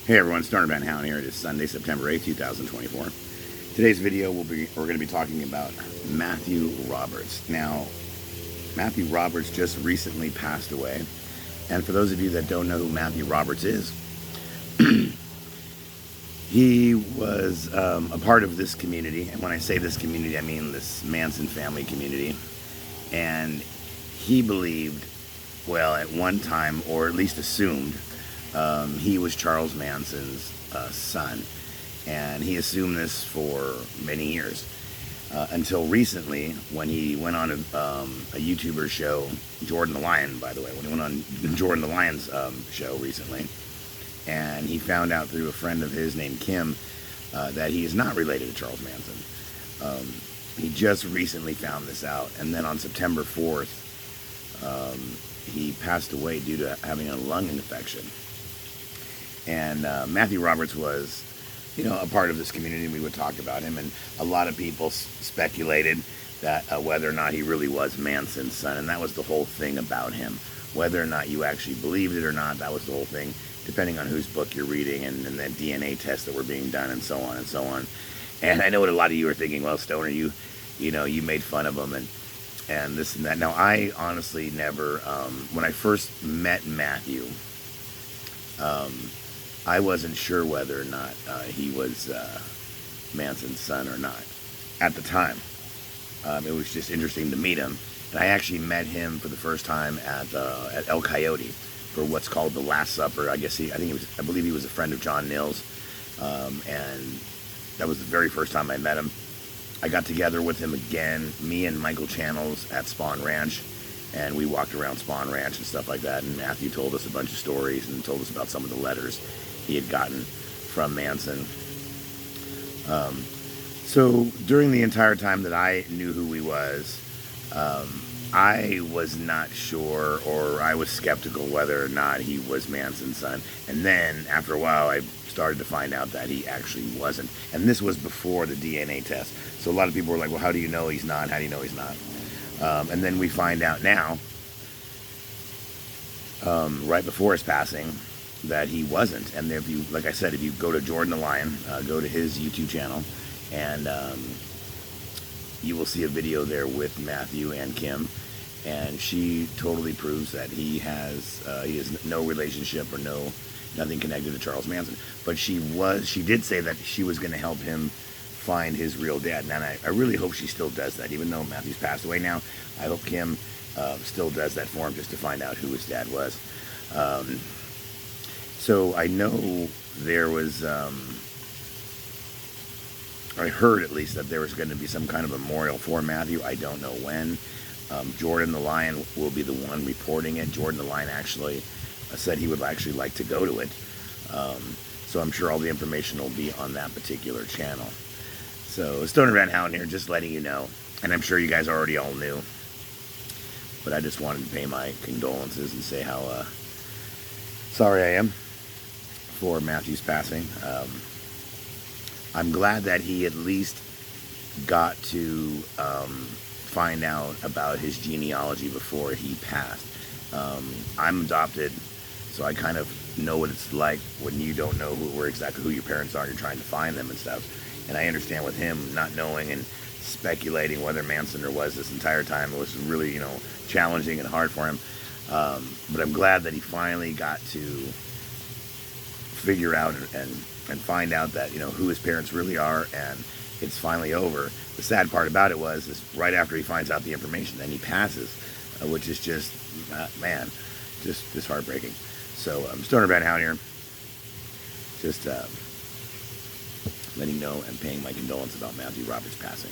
Hey everyone, Stoner Van Hound here. It is Sunday, September 8th, 2024. Today's video we're going to be talking about Mathew Roberts. Now, Mathew Roberts just recently passed away. And for those of you that don't know who Mathew Roberts is, he was a part of this community. And when I say this community, I mean this Manson family community. And he believed, well, at one time, or at least assumed, he was Charles Manson's son, and he assumed this for many years until recently when he went on a YouTuber show, Jordan the Lion, by the way, when he went on Jordan the Lion's show recently, and he found out through a friend of his named Kim that he is not related to Charles Manson. He just recently found this out, and then on September 4th, he passed away due to having a lung infection. And Mathew Roberts was, a part of this community. We would talk about him, and a lot of people speculated that whether or not he really was Manson's son, and that was the whole thing about him. Whether or not you actually believed it or not, that was the whole thing, depending on whose book you're reading and the DNA tests that were being done and so on and so on. And I know what a lot of you are thinking, well, Stoner, you made fun of him and this and that. Now, I honestly never, when I first met Mathew, I wasn't sure whether or not he was Manson's son or not at the time. It was just interesting to meet him. And I actually met him for the first time at El Coyote for what's called the Last Supper. I believe he was a friend of John Nils. And that was the very first time I met him. I got together with him again, me and Michael Channels at Spawn Ranch. And we walked around Spawn Ranch and stuff like that. And Mathew told us a bunch of stories and told us about some of the letters he had gotten from Manson. So during the entire time that I knew who he was, I was not sure, or I was skeptical whether or not he was Manson's son. And then after a while, I started to find out that he actually wasn't. And this was before the DNA test. So a lot of people were like, well, how do you know he's not? How do you know he's not? And then we find out now, right before his passing, that he wasn't. And if you, like I said, if you go to Jordan the Lion, go to his YouTube channel, and you will see a video there with Mathew and Kim, and she totally proves that he has no relationship or nothing connected to Charles Manson. But she did say that she was going to help him find his real dad, and I really hope she still does that. Even though Mathew's passed away now, I hope Kim still does that for him, just to find out who his dad was. So I know there was, I heard at least that there was going to be some kind of memorial for Mathew. I don't know when. Jordan the Lion will be the one reporting it. Jordan the Lion actually said he would actually like to go to it. So I'm sure all the information will be on that particular channel. So Stoner Van Hound here, just letting you know. And I'm sure you guys already all knew. But I just wanted to pay my condolences and say how sorry I am for Mathew's passing. I'm glad that he at least got to find out about his genealogy before he passed. I'm adopted, so I kind of know what it's like when you don't know exactly who your parents are. You're trying to find them and stuff. And I understand with him not knowing and speculating whether Manson was this entire time, it was really, challenging and hard for him. But I'm glad that he finally got to figure out and find out that, who his parents really are, and it's finally over. The sad part about it is right after he finds out the information, then he passes, which is just, just heartbreaking. So, Stoner Van Hound here, just letting you know and paying my condolences about Mathew Roberts passing.